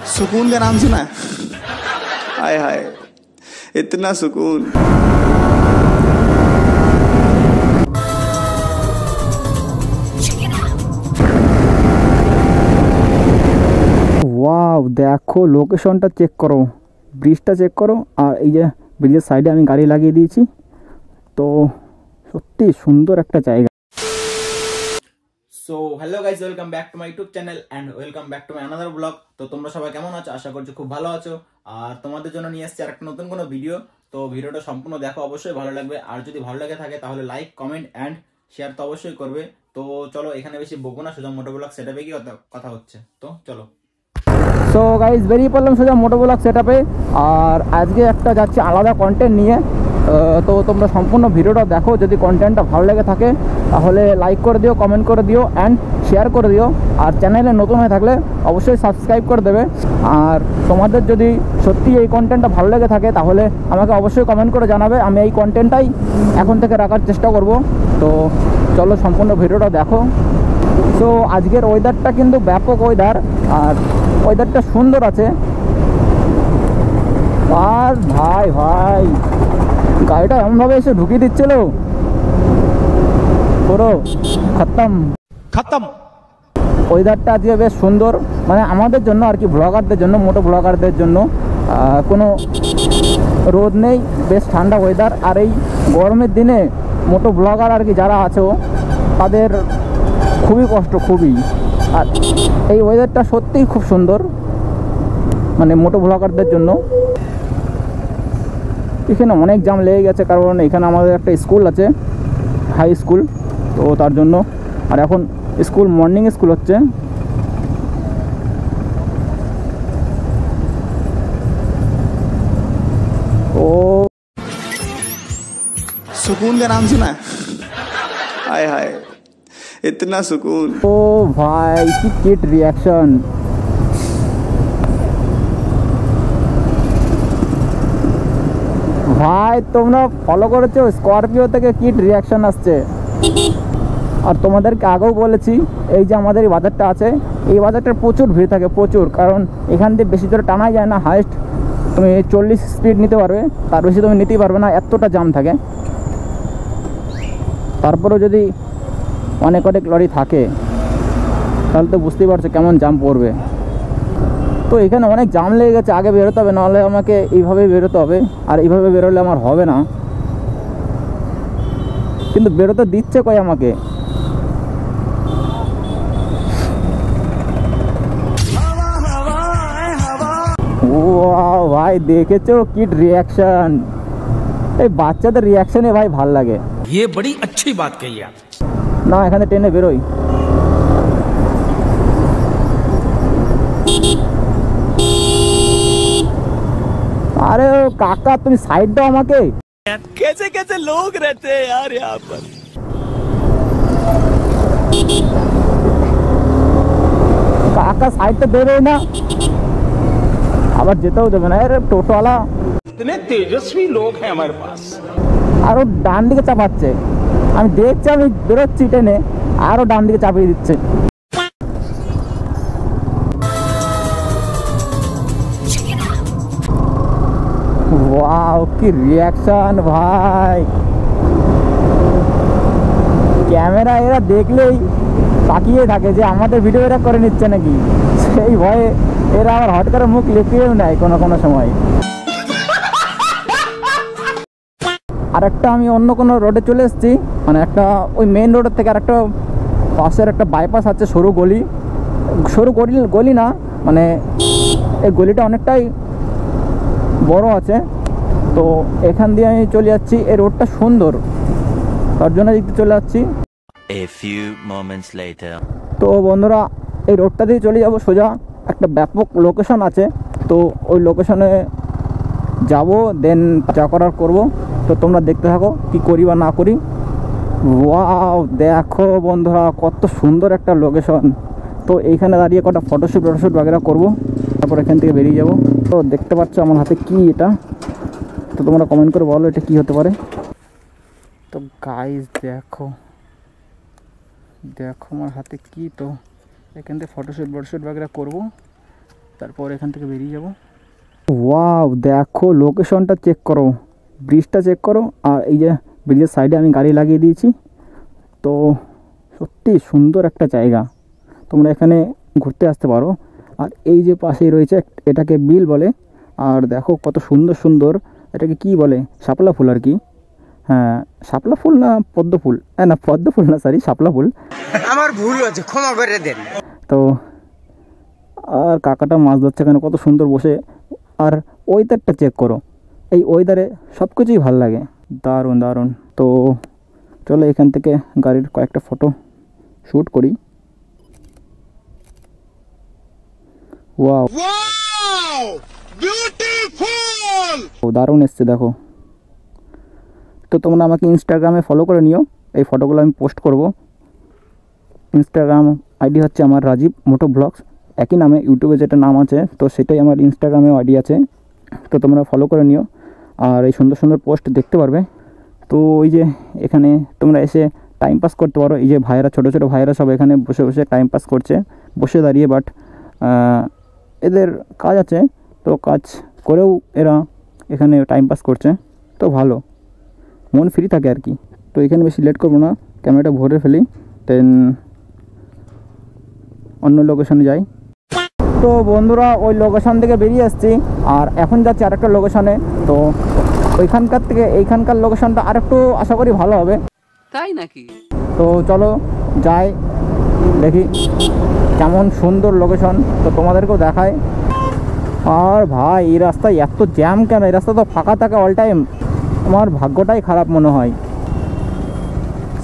सुकून का नाम सुना है? हाय हाय, इतना सुकून। ওয়াও, দেখো লোকেশনটা চেক করো, ব্রিজটা চেক করো। আর এই যে ব্রিজের সাইডে আমি গাড়ি লাগিয়ে দিয়েছি, তো সত্যি সুন্দর একটা জায়গা। So hello guys, welcome back to my YouTube channel and welcome back to my another blog. তো তোমরা সবাই কেমন আছো? আশা করছি খুব ভালো আছো। আর তোমাদের জন্য নিয়ে এসেছি আর একটা নতুন কোনো ভিডিও। তো ভিডিওটা সম্পূর্ণ দেখো, অবশ্যই ভালো লাগবে। আর যদি ভালো লাগে থাকে তাহলে লাইক, কমেন্ট অ্যান্ড শেয়ার তো অবশ্যই করবে। তো চলো, এখানে বেশি বকবো না, সোজা মোটো ব্লগ সেটআপে কি কথা হচ্ছে, তো চলো। সো গাইজ, বেরিয়ে পড়লাম সোজা মোটো ব্লগ সেটআপে। আর আজকে একটা যাচ্ছি আলাদা কন্টেন্ট নিয়ে। তো তোমরা সম্পূর্ণ ভিডিওটা দেখো। যদি কন্টেন্টটা ভালো লেগে থাকে তাহলে লাইক করে দিও, কমেন্ট করে দিও অ্যান্ড শেয়ার করে দিও। আর চ্যানেলে নতুন হয়ে থাকলে অবশ্যই সাবস্ক্রাইব করে দেবে। আর তোমাদের যদি সত্যি এই কন্টেন্টটা ভালো লেগে থাকে তাহলে আমাকে অবশ্যই কমেন্ট করে জানাবে। আমি এই কন্টেন্টটাই এখন থেকে রাখার চেষ্টা করব। তো চলো, সম্পূর্ণ ভিডিওটা দেখো। সো আজকের ওয়েদারটা কিন্তু ব্যাপক ওয়েদার, আর ওয়েদারটা সুন্দর আছে। আর ভাই ভাই গাড়িটা এমনভাবে এসে ঢুকিয়ে দিচ্ছিল, পুরো খতম খতম। ওয়েদারটা আজকে বেশ সুন্দর, মানে আমাদের জন্য আর কি, ব্লগারদের জন্য, মোটো ব্লগারদের জন্য। কোনো রোদ নেই, বেশ ঠান্ডা ওয়েদার। আর এই গরমের দিনে মোটো ব্লগার আর কি যারা আছো তাদের খুবই কষ্ট, খুবই। আর এই ওয়েদারটা সত্যিই খুব সুন্দর, মানে মোটো ব্লগারদের জন্য। এখানে অনেক জ্যাম লেগে গেছে, কারণ এখানে আমাদের একটা স্কুল আছে, হাই স্কুল, তো তার জন্য। আর এখন স্কুল মর্নিং স্কুল হচ্ছে। ও सुकून का नाम सुना है? हाय हाय, इतना सुकून। ও ভাই, কি কিট রিয়াকশন! ভাই তোমরা ফলো করেছো, স্করপিও থেকে কিট রিয়াকশন আসছে। আর তোমাদেরকে আগেও বলেছি, এই যে আমাদের এই বাজারটা আছে, এই বাজারটার প্রচুর ভিড় থাকে, প্রচুর। কারণ এখান থেকে বেশি জোরে টানা যায় না, হাইস্ট তুমি 40 স্পিড নিতে পারবে, তার বেশি তুমি নিতেই পারবে না, এতটা জাম থাকে। তারপরেও যদি অনেক অনেক লরি থাকে তাহলে তো বুঝতেই পারছো কেমন জাম পড়বে। তো এখানে অনেক জাম লেগে গেছে, আগে বেরোতে হবে, নাহলে আমাকে এইভাবেই বেরোতে হবে। আর এইভাবে বেরোলে আমার হবে না, কিন্তু বেরোতে দিচ্ছে কই আমাকে। ও ভাই, দেখেছো কিট রিয়াকশন? এই বাচ্চাদের রিয়াকশনে ভাই ভাল লাগে। ये बड़ी अच्छी बात कही आप। না, এখানে ট্রেনে বেরোই। আরে কাকা, তুমি সাইড দাও আমাকে। कैसे कैसे लोग रहते हैं यार यहाँ पर। কাকা সাইডটা বেরোয় না, আবার যেতেও দেবে না। আরে টোটোওয়ালা इतने तेजस्वी लोग हैं हमारे पास। আরো ডান দিকে চাপাচ্ছে। আমি দেখছি, আমি বেরোচ্ছি ট্রেনে, আরো ডান দিকে চাপিয়ে দিচ্ছে। ওয়াও, কি রিয়াকশন ভাই! ক্যামেরা এরা দেখলেই তাকিয়ে থাকে যে আমাদের ভিডিও এরা করে নিচ্ছে নাকি, সেই ভয়ে এরা আমার হট করে মুখ লুকিয়েও নেয় কোনো কোনো সময়। আর একটা আমি অন্য কোনো রোডে চলে এসেছি, মানে একটা ওই মেন রোডের থেকে আর একটা পাশের একটা বাইপাস আছে, সরু গলি। সরু গলি না, মানে এই গলিটা অনেকটাই বড় আছে। তো এখান দিয়ে আমি চলে যাচ্ছি, এই রোডটা সুন্দর, তার জন্য দেখতে চলে যাচ্ছি। A few moments later. তো বন্ধুরা, এই রোডটা দিয়ে চলে যাব সোজা। একটা ব্যাপক লোকেশন আছে, তো ওই লোকেশনে যাব, দেন যা করার করব। তো তোমরা দেখতে থাকো কি করি বা না করি। ওয়াও, দেখো বন্ধুরা, কত সুন্দর একটা লোকেশন। তো এইখানে দাঁড়িয়ে কটা ফটোশ্যুট বাগেরা করবো, তারপর এখান থেকে বেরিয়ে যাব। তো দেখতে পাচ্ছ আমার হাতে কি এটা, তো তোমরা কমেন্ট করে বলো এটা কি হতে পারে। তো গাইস দেখো দেখো আমার হাতে কি। তো এখান থেকে ফটোশ্যুট বাগেরা করবো, তারপর এখান থেকে বেরিয়ে যাব। ওয়াও, দেখো লোকেশনটা চেক করো, ব্রিজটা চেক করো, আর এই যে ব্রিজের সাইডে আমি গাড়ি লাগিয়ে দিয়েছি। তো সত্যি সুন্দর একটা জায়গা, তোমরা এখানে ঘুরতে আসতে পারো। আর এই যে পাশেই রয়েছে, এটাকে বিল বলে। আর দেখো কত সুন্দর সুন্দর, এটাকে কি বলে, শাপলা ফুল আর কি। হ্যাঁ, শাপলা ফুল না পদ্ম ফুল, হ্যাঁ না পদ্ম ফুল না, সরি শাপলা ফুল। আমার ভুল হয়েছে, ক্ষমা করে দেন। তো আর কাকাটা মাছ ধরছে এখানে কত সুন্দর বসে। আর ওয়েদারটা চেক করো, এই ওয়েদারে সব কিছুই ভালো লাগে, দারুণ দারুণ। তো চলো এখান থেকে গাড়ির কয়েকটা ফটো শ্যুট করি। ওয়াও, বিউটিফুল, দারুণ এসছে দেখো। তো তোমরা আমাকে ইনস্টাগ্রামে ফলো করে নিও, এই ফটোগুলো আমি পোস্ট করব। ইনস্টাগ্রাম আইডি হচ্ছে আমার রাজীব মোটো ব্লগস, একই নামে ইউটিউবে যেটা নাম আছে তো সেটাই আমার ইনস্টাগ্রামেও আইডি আছে। তো তোমরা ফলো করে নিও, আর এই সুন্দর সুন্দর পোস্ট দেখতে পারবে। তো ওই যে এখানে তোমরা এসে টাইম পাস করতে পারো। এই যে ভাইয়েরা, ছোটো ছোটো ভাইয়েরা সব এখানে বসে বসে টাইম পাস করছে, বসে দাঁড়িয়ে। বাট এদের কাজ আছে, তো কাজ করেও এরা এখানে টাইম পাস করছে, তো ভালো, মন ফ্রি থাকে আর কি। তো এখানে বেশি লেট করবো না, ক্যামেরাটা ভরে ফেলি, দেন অন্য লোকেশনে যাই। তো বন্ধুরা ওই লোকেশন থেকে বেরিয়ে আসছি, আর এখন যাচ্ছি আরেকটা লোকেশনে। তো ওইখানকার থেকে এইখানকার লোকেশনটা আরেকটু আশা করি ভালো হবে, তাই নাকি? তো চলো যাই, দেখি কেমন সুন্দর লোকেশন, তো তোমাদেরকেও দেখায়। আর ভাই এই রাস্তায় এত জ্যাম কেন? এই রাস্তা তো ফাঁকা থাকে অল টাইম, আমার ভাগ্যটাই খারাপ মনে হয়।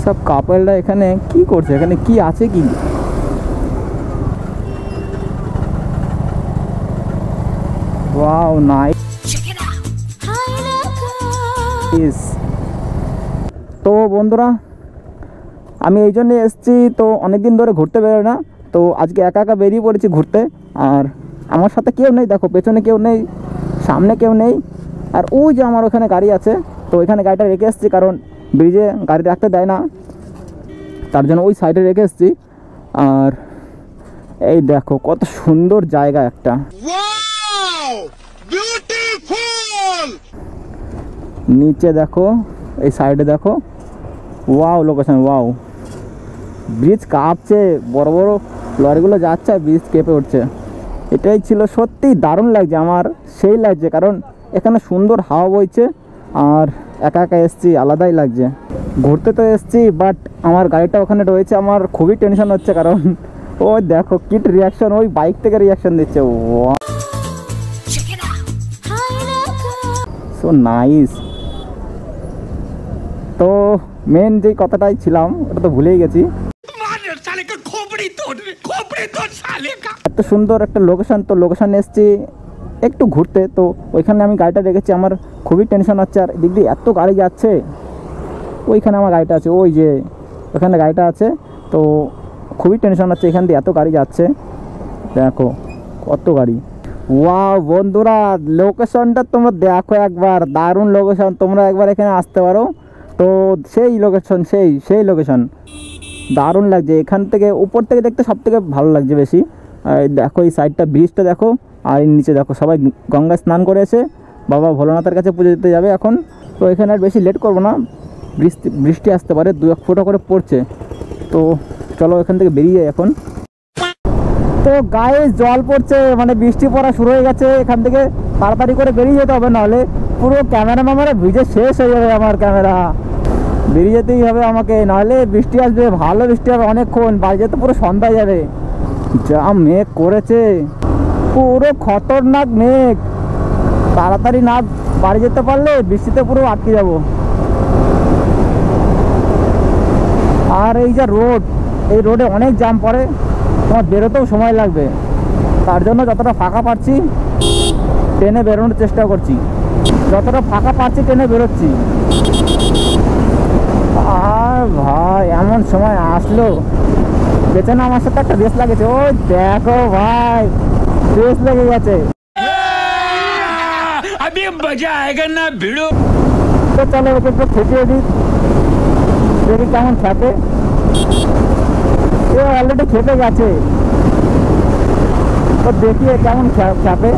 সব কাপলরা এখানে কি করছে, এখানে কি আছে কি? Wow nice. তো বন্ধুরা আমি এই জন্যে এসেছি, তো অনেক দিন ধরে ঘুরতে বেরোয় না, তো আজকে একা একা বেরিয়ে পড়েছি ঘুরতে। আর আমার সাথে কেউ নেই, দেখো পেছনে কেউ নেই, সামনে কেউ নেই। আর ওই যে আমার ওখানে গাড়ি আছে, তো ওইখানে গাড়িটা রেখে এসেছি, কারণ ব্রিজে গাড়ি রাখতে দেয় না, তার জন্য ওই সাইডে রেখে এসেছি। আর এই দেখো কত সুন্দর জায়গা একটা, নিচে দেখো, এই সাইডে দেখো, ওয়াও লোকেশন, ওয়াও। ব্রিজ কাঁপছে, বড় বড় লরিগুলো যাচ্ছে আর ব্রিজ কেঁপে উঠছে। এটাই ছিল, সত্যি দারুণ লাগছে আমার, সেই লাগছে, কারণ এখানে সুন্দর হাওয়া বইছে। আর একা একা এসছি, আলাদাই লাগছে। ঘুরতে তো এসছি, বাট আমার গাড়িটা ওখানে রয়েছে, আমার খুবই টেনশন হচ্ছে, কারণ ওই দেখো কিট রিয়াকশন, ওই বাইক থেকে রিয়াকশন দিচ্ছে। So nice. তো মেন যে কথাটাই ছিলাম ওটা তো ভুলেই গেছি। এত সুন্দর একটা লোকেশন, তো লোকেশনে এসেছি একটু ঘুরতে, তো ওইখানে আমি গাড়িটা রেখেছি, আমার খুবই টেনশন হচ্ছে। আর এদিক দিয়ে এত গাড়ি যাচ্ছে, ওইখানে আমার গাড়িটা আছে, ওই যে ওখানে গাড়িটা আছে, তো খুবই টেনশন হচ্ছে, এখান দিয়ে এত গাড়ি যাচ্ছে, দেখো কত গাড়ি। ওয়াও বন্ধুরা, লোকেশনটা তোমরা দেখো একবার, দারুণ লোকেশন, তোমরা একবার এখানে আসতে পারো। তো সেই লোকেশন, সেই লোকেশন দারুণ লাগছে। এখান থেকে উপর থেকে দেখতে সব থেকে ভালো লাগছে বেশি। দেখো এই সাইডটা, ব্রিজটা দেখো, আর এর নিচে দেখো সবাই গঙ্গায় স্নান করে এসে বাবা ভোলানাথের কাছে পুজো দিতে যাবে এখন। তো এখানে আর বেশি লেট করবো না, বৃষ্টি আসতে পারে, 2-1 ফোঁটা করে পড়ছে। তো চলো এখান থেকে বেরিয়ে যাই এখন। তো গায়ে জল পড়ছে, মানে বৃষ্টি পড়া শুরু হয়ে গেছে, এখান থেকে তাড়াতাড়ি করে বেরিয়ে যেতে হবে, নাহলে পুরো ক্যামেরা ভিজে শেষ হয়ে যাবে। আমার ক্যামেরা বেরিয়ে যেতেই হবে আমাকে, নাহলে বৃষ্টি আসবে, ভালো বৃষ্টি হবে অনেকক্ষণ, বাড়ি যেতে পুরো সন্ধ্যা যাবে। যা মেঘ করেছে, পুরো খতরনাক মেঘ, তাড়াতাড়ি না বাড়ি যেতে পারলে বৃষ্টিতে পুরো আটকে যাব। আর এই যে রোড, এই রোডে অনেক জ্যাম পড়ে, তোমার বেরোতেও সময় লাগবে, তার জন্য যতটা ফাঁকা পাচ্ছি ট্রেনে বেরোনোর চেষ্টা করছি, যতটা ফাঁকা পাচ্ছি ট্রেনে বেরোচ্ছি। আর ভাই এমন সময় আসলো, পেছনে আমার সাথে একটা রেস লাগেছে, ওই দেখো ভাই রেস লেগে গেছে। তো চলো ওকে একটু খেপিয়ে দিই, দেখি কেমন খেপে। ও অলরেডি খেপে গেছে, তো দেখিয়ে কেমন চাপে।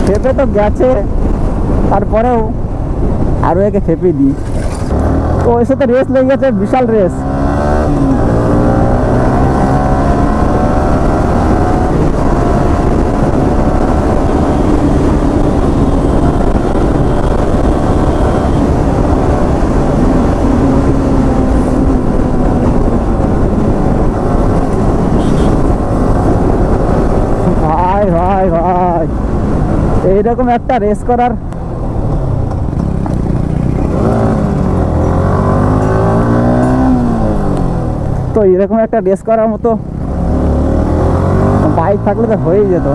খেপে তো গেছে, তারপরেও আরো একে খেপে দিই। তো ওর সাথে রেস লেগে গেছে, বিশাল রেস। ভাই ভাই ভাই, এইরকম একটা রেস করার তো এরকম একটা রেস করার মতো বাইক থাকলে তো হয়েই যেত।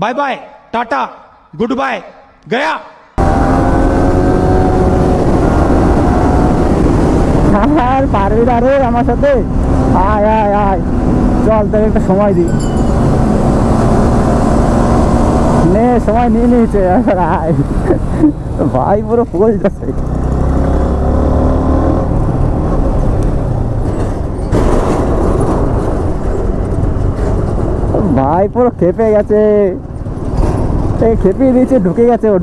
Bye bye tata goodbye गया। আর পারবি না রে আমার সাথে, আয় আয় আয়, চল তোকে একটা সময় দিই। নে সময় নিয়ে নিয়েছে, আয় ভাই পুরো ফুল যাচ্ছে। ভাই পুরো খেপে গেছে, খেপিয়ে দিয়েছে, ঢুকে গেছে ওই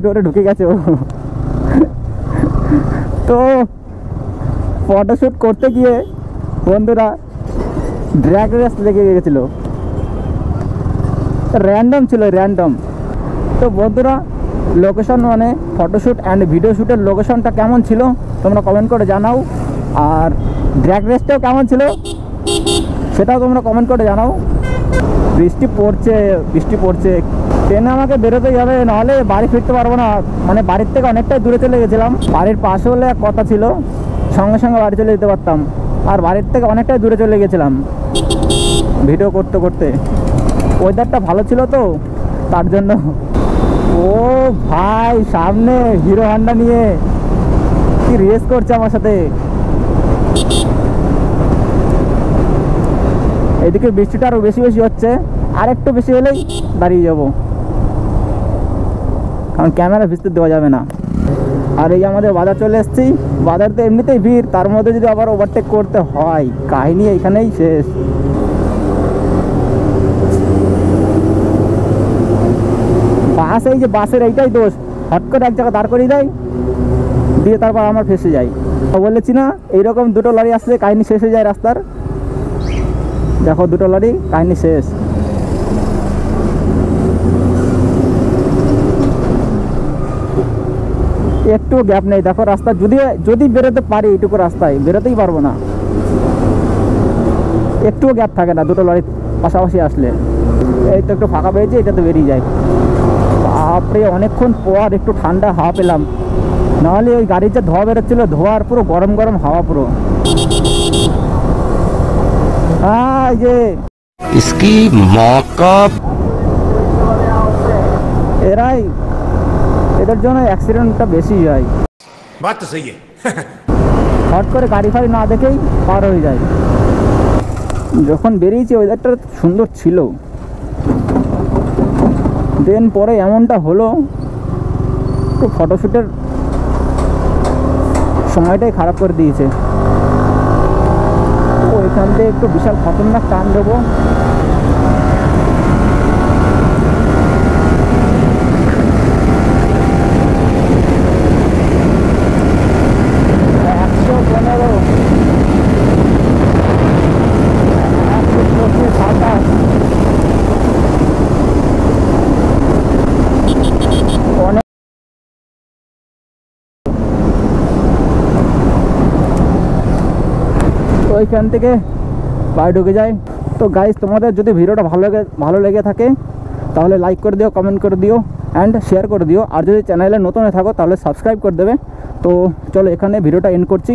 রোডে, ঢুকে গেছে ও। তো ফটোশ্যুট করতে গিয়ে বন্ধুরা ড্র্যাগ রেস লেগে গেছিল, র্যান্ডম ছিল, র্যান্ডম। তো বন্ধুরা লোকেশন মানে ফটোশ্যুট অ্যান্ড ভিডিও শ্যুটের লোকেশনটা কেমন ছিল তোমরা কমেন্ট করে জানাও, আর ড্র্যাগ রেসটাও কেমন ছিল সেটাও তোমরা কমেন্ট করে জানাও। বৃষ্টি পড়ছে, ট্রেনে আমাকে বেরোতে যাবে, নাহলে বাড়ি ফিরতে পারবো না। মানে বাড়ির থেকে অনেকটাই দূরে চলে গেছিলাম, বাড়ির পাশে হলে এক কথা ছিল, সঙ্গে সঙ্গে বাড়ি চলে যেতে পারতাম, আর বাড়ির থেকে অনেকটাই দূরে চলে গেছিলাম ভিডিও করতে করতে। ওয়েদারটা ভালো ছিল তো তার জন্য। ও ভাই সামনে হিরো হন্ডা নিয়ে কি রেস করছে আমার সাথে। এদিকে বৃষ্টিটা আরো বেশি হচ্ছে, আর একটু বেশি হলেই দাঁড়িয়ে যাব, কারণ ক্যামেরা ভিজতে দেওয়া যাবে না। আর এই আমাদের বাজার চলে এসেছি, বাজার তো এমনিতেই ভিড়, তার মধ্যে যদি আবার ওভারটেক করতে হয়, কাহিনী এখানেই শেষ। বাস, এই যে বাসের এইটাই দোষ, হট করে এক জায়গায় দাঁড় করিয়ে দেয়, দিয়ে তারপর আমার ফেসে যাই। বলেছি না এইরকম দুটো লরি আসলে কাহিনী শেষ হয়ে যায় রাস্তার। দেখো দুটো লরি, কাহিনী শেষ। একটু গ্যাপ নেই, দেখো রাস্তা যদি বেরোতে পারি, এইটুকু রাস্তায় বেরোতেই পারবো না, একটুও গ্যাপ থাকে না দুটো লরি পাশাপাশি আসলে। এই তো একটু ফাঁকা পেয়েছি, এটাতে বেরিয়ে যায়। বাপরে অনেকক্ষণ পর একটু ঠান্ডা হাওয়া পেলাম, নাহলে ওই গাড়ির যে ধোঁয়া বেরোচ্ছিল, ধোঁয়ার পুরো গরম গরম হাওয়া পুরো। যে इसकी मौका এদের জন্য অ্যাক্সিডেন্টটা বেশি হয়। बात तो सही है। হট করে গাড়ি ফাড়ি না দেখেই পার হয়ে যায়। যখন বেরিয়েছি ওয়েদারটা সুন্দর ছিল, দেন পরে এমনটা হলো, তো ফটোশ্যুটের সময়টাই খারাপ করে দিয়েছে। তো এখান থেকে একটু বিশাল খতরনাক টান দেবো। ওইখান থেকে বাড়ি ঢুকে যায়। তো গাইস তোমাদের যদি ভিডিওটা ভালো লেগে থাকে তাহলে লাইক করে দিও, কমেন্ট করে দিও অ্যান্ড শেয়ার করে দিও। আর যদি চ্যানেলে নতুন হয়ে থাকো তাহলে সাবস্ক্রাইব করে দেবে। তো চলো এখানে ভিডিওটা এন্ড করছি।